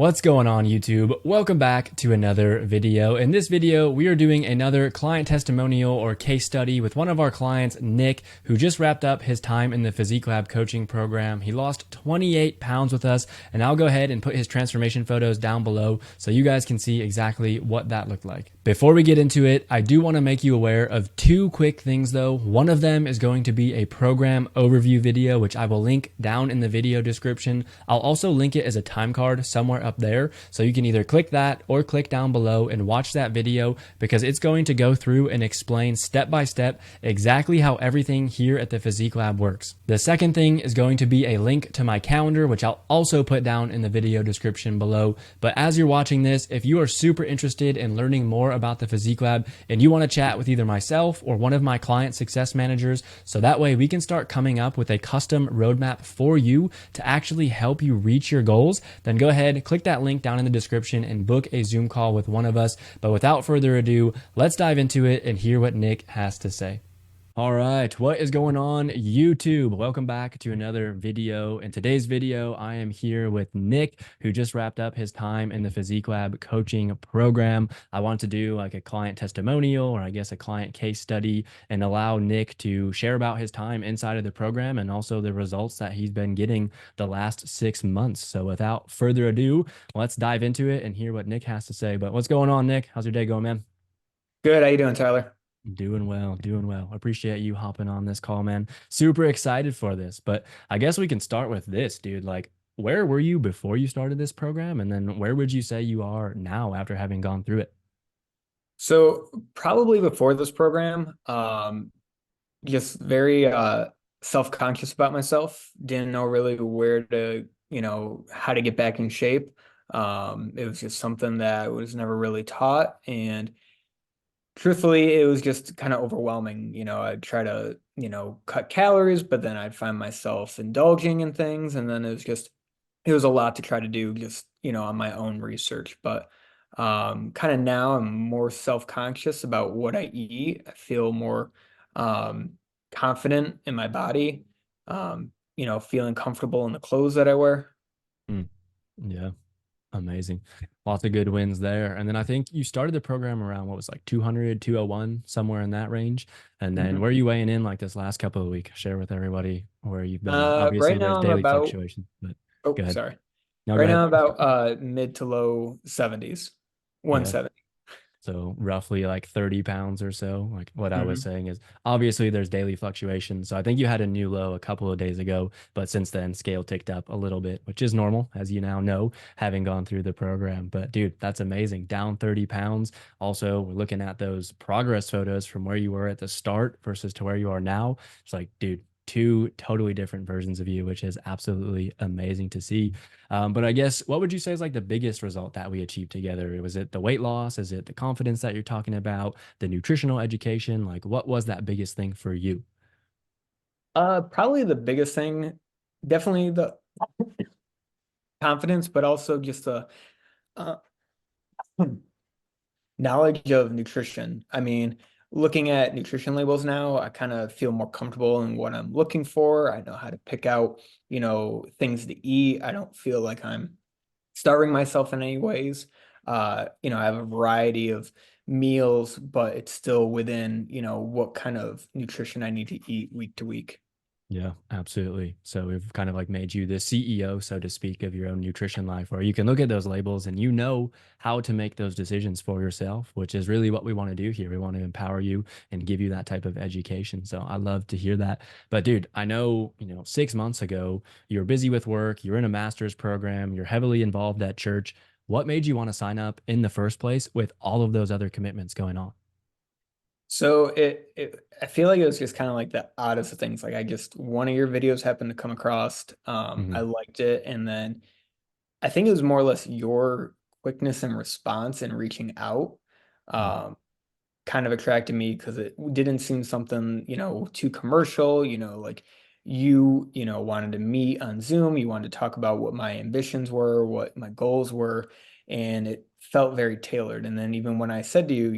What's going on, YouTube? Welcome back to another video. In this video, we are doing another client testimonial or case study with one of our clients, Nick, who just wrapped up his time in the Physique Lab coaching program. He lost 28 pounds with us, and I'll go ahead and put his transformation photos down below so you guys can see exactly what that looked like. Before we get into it, I do want to make you aware of two quick things though. One of them is going to be a program overview video, which I will link down in the video description. I'll also link it as a time card somewhere up there, so you can either click that or click down below and watch that video, because it's going to go through and explain step by step exactly how everything here at the Physique Lab works. The second thing is going to be a link to my calendar, which I'll also put down in the video description below. But as you're watching this, if you are super interested in learning more about the Physique Lab and you want to chat with either myself or one of my client success managers, so that way we can start coming up with a custom roadmap for you to actually help you reach your goals, then go ahead, click that link down in the description and book a Zoom call with one of us. But without further ado, let's dive into it and hear what Nick has to say. All right, what is going on, YouTube? Welcome back to another video. In today's video, I am here with Nick, who just wrapped up his time in the Physique Lab coaching program. I want to do like a client testimonial, or I guess a client case study, and allow Nick to share about his time inside of the program and also the results that he's been getting the last 6 months. So without further ado, let's dive into it and hear what Nick has to say. But what's going on, Nick? How's your day going, man? Good. How you doing, Tyler? Doing well, doing well. Appreciate you hopping on this call, man. Super excited for this. But I guess we can start with this, dude. Like, where were you before you started this program? And then where would you say you are now after having gone through it? So probably before this program, just very self-conscious about myself. Didn't know really where to, how to get back in shape. It was just something that was never really taught, and truthfully, it was just kind of overwhelming. I'd try to, cut calories, but then I'd find myself indulging in things, and then it was a lot to try to do just, on my own research. But kind of now I'm more self-conscious about what I eat. I feel more um, confident in my body, feeling comfortable in the clothes that I wear. Mm, yeah, amazing. Lots of good wins there. And then I think you started the program around what was like 200, 201, somewhere in that range. And then Mhm. where are you weighing in like this last couple of weeks? Share with everybody where you've been at. Right Obviously, there's now I'm daily about, fluctuations, but oh, go ahead. sorry. No, go Right now ahead. I'm about mid to low 70s, Yeah. 170. So roughly like 30 pounds or so. Like what I was Mhm. saying is obviously there's daily fluctuations. So I think you had a new low a couple of days ago, but since then scale ticked up a little bit, which is normal, as you now know, having gone through the program. But dude, that's amazing. Down 30 pounds. Also, we're looking at those progress photos from where you were at the start versus to where you are now. It's like, dude, two totally different versions of you, which is absolutely amazing to see. But I guess what would you say is like the biggest result that we achieved together? Was it the weight loss? Is it the confidence that you're talking about? The nutritional education? Like, what was that biggest thing for you? Probably the biggest thing, definitely the confidence, but also just the uh, knowledge of nutrition. I mean, looking at nutrition labels now, I kind of feel more comfortable in what I'm looking for. I know how to pick out, things to eat. I don't feel like I'm starving myself in any ways. I have a variety of meals, but it's still within, what kind of nutrition I need to eat week to week. Yeah, absolutely. So we've kind of like made you the CEO, so to speak, of your own nutrition life, where you can look at those labels and you know how to make those decisions for yourself, which is really what we want to do here. We want to empower you and give you that type of education. So I love to hear that. But dude, I know, 6 months ago, you were busy with work, you're in a master's program, you're heavily involved at church. What made you want to sign up in the first place with all of those other commitments going on? So I feel like it was just kind of like the oddest of things. Like one of your videos happened to come across. I Hmm. liked it, and then I think it was more or less your quickness and response and reaching out, um, kind of attracted me because it didn't seem something, too commercial, like wanted to meet on Zoom, you wanted to talk about what my ambitions were, what my goals were, and it felt very tailored. And then even when I said to you,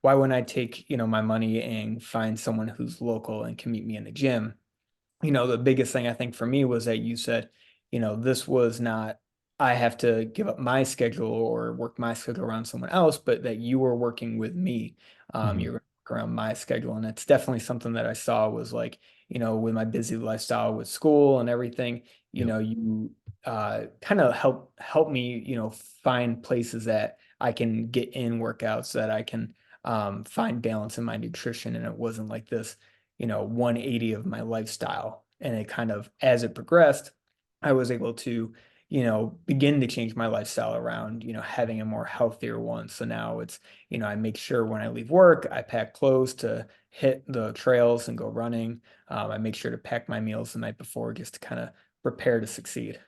why wouldn't I take, my money and find someone who's local and can meet me in the gym? The biggest thing I think for me was that you said, this was not I have to give up my schedule or work my schedule around someone else, but that you were working with me. Hmm. You're working around my schedule. And it's definitely something that I saw was like, with my busy lifestyle with school and everything, Yep. you kind of help me, find places that I can get in workouts that I can find balance in my nutrition. And it wasn't like this, 180 of my lifestyle. And it kind of, as it progressed, I was able to begin to change my lifestyle around, having a more healthier one. So now it's, I make sure when I leave work, I pack clothes to hit the trails and go running. I make sure to pack my meals the night before just to kind of prepare to succeed.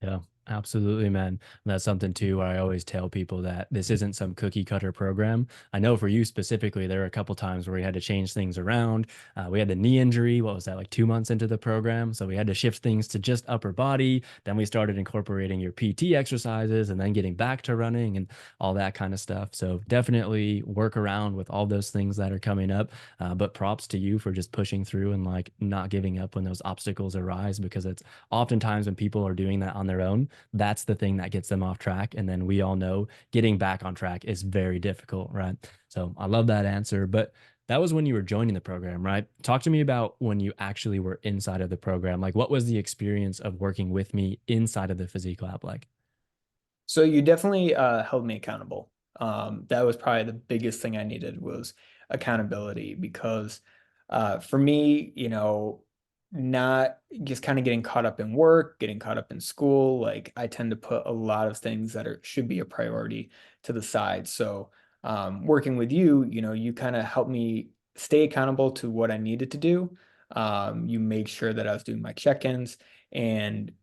Yeah, absolutely, man. And that's something too where I always tell people that this isn't some cookie cutter program. I know for you specifically, there were a couple times where we had to change things around. We had the knee injury. What was that, like 2 months into the program? So we had to shift things to just upper body. Then we started incorporating your PT exercises and then getting back to running and all that kind of stuff. So definitely work around with all those things that are coming up. But props to you for just pushing through and like not giving up when those obstacles arise, because it's oftentimes when people are doing that on their own, that's the thing that gets them off track. And then we all know getting back on track is very difficult, right? So I love that answer. But that was when you were joining the program, right? Talk to me about when you actually were inside of the program. Like, what was the experience of working with me inside of the Physique Lab like? So you definitely held me accountable. That was probably the biggest thing I needed was accountability because for me, not just kind of getting caught up in work, getting caught up in school, like I tend to put a lot of things that should be a priority to the side. So working with you, you kind of helped me stay accountable to what I needed to do. You made sure that I was doing my check-ins and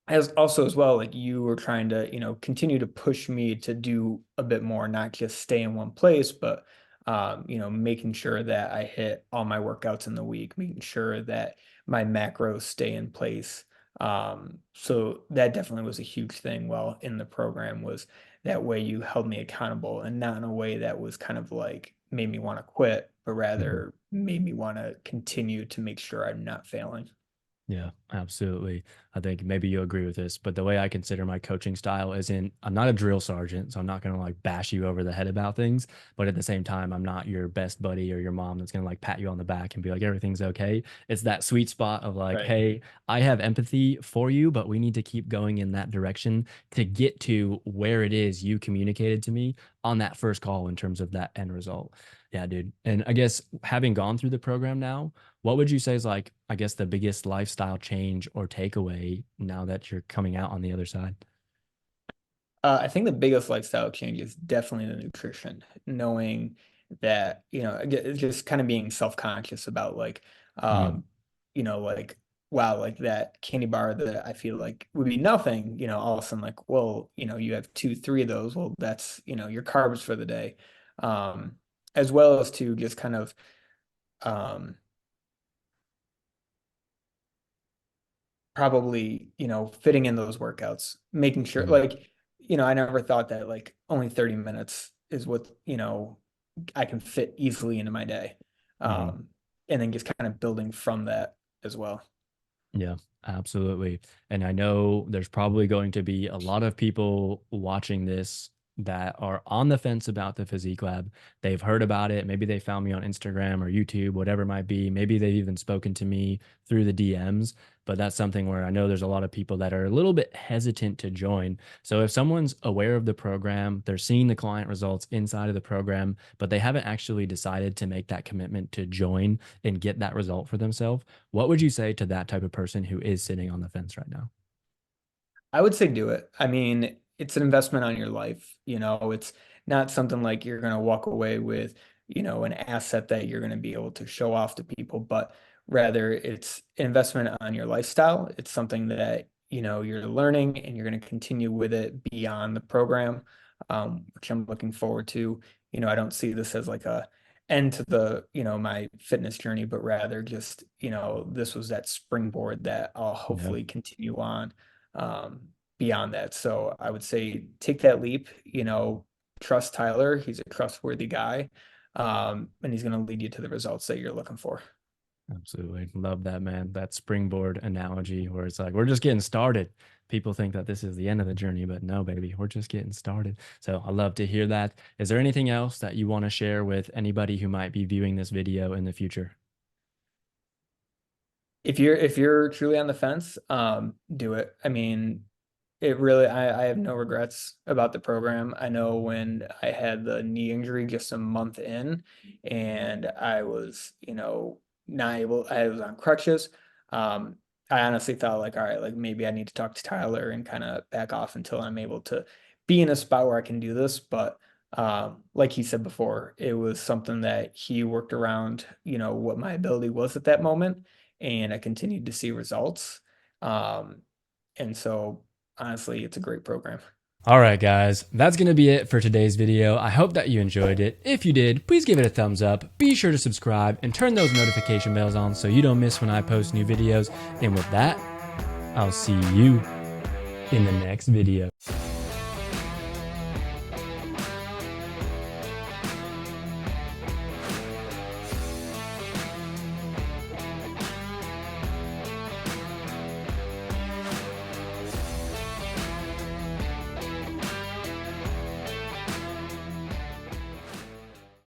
as also as well, like you were trying to, continue to push me to do a bit more, not just stay in one place, but making sure that I hit all my workouts in the week, making sure that my macros stay in place. So that definitely was a huge thing while in the program was that way you held me accountable and not in a way that was kind of like made me want to quit, but Mhm. rather made me want to continue to make sure I'm not failing. Yeah, absolutely. I think maybe you agree with this, but the way I consider my coaching style isn't, I'm not a drill sergeant, so I'm not going to like bash you over the head about things. But at the same time, I'm not your best buddy or your mom that's going to like pat you on the back and be like, everything's okay. It's that sweet spot of like, Right. hey, I have empathy for you, but we need to keep going in that direction to get to where it is you communicated to me on that first call in terms of that end result. Yeah, dude. And I guess having gone through the program now, what would you say is like, I guess, the biggest lifestyle change or takeaway now that you're coming out on the other side? I think the biggest lifestyle change is definitely the nutrition, knowing that, just kind of being self-conscious about like, Mhm. um, like, wow, like that candy bar that I feel like would be nothing, all of a sudden like, well, you have two, three of those. Well, that's, your carbs for the day. Um, as well as to just kind of, um, probably, fitting in those workouts, making sure Mhm. like, I never thought that like only 30 minutes is what, I can fit easily into my day. Mhm. Um, and then just kind of building from that as well. Yeah, absolutely. And I know there's probably going to be a lot of people watching this that are on the fence about the Physique Lab. They've heard about it. Maybe they found me on Instagram or YouTube, whatever it might be. Maybe they've even spoken to me through the DMs. But that's something where I know there's a lot of people that are a little bit hesitant to join. So if someone's aware of the program, they're seeing the client results inside of the program, but they haven't actually decided to make that commitment to join and get that result for themselves, what would you say to that type of person who is sitting on the fence right now? I would say do it. I mean, it's an investment on your life. It's not something like you're going to walk away with, an asset that you're going to be able to show off to people, but rather it's an investment on your lifestyle. It's something that, you're learning and you're going to continue with it beyond the program, which I'm looking forward to. I don't see this as like a end to the, my fitness journey, but rather just, this was that springboard that I'll Yeah, hopefully continue on um, beyond that. So I would say take that leap, trust Tyler. He's a trustworthy guy, and he's going to lead you to the results that you're looking for. absolutely. Love that, man. That springboard analogy where it's like, we're just getting started. people think that this is the end of the journey, but no, baby, we're just getting started. So I love to hear that. Is there anything else that you want to share with anybody who might be viewing this video in the future? If you're truly on the fence, do it. I mean, it really, I have no regrets about the program. I know when I had the knee injury just a month in, and I was, not able, I was on crutches. Um, I honestly thought like, all right, like maybe I need to talk to Tyler and kind of back off until I'm able to be in a spot where I can do this. But like he said before, it was something that he worked around, what my ability was at that moment, and I continued to see results. Um, and so honestly, it's a great program. All right, guys, that's going to be it for today's video. I hope that you enjoyed it. If you did, please give it a thumbs up. Be sure to subscribe and turn those notification bells on so you don't miss when I post new videos. And with that, I'll see you in the next video.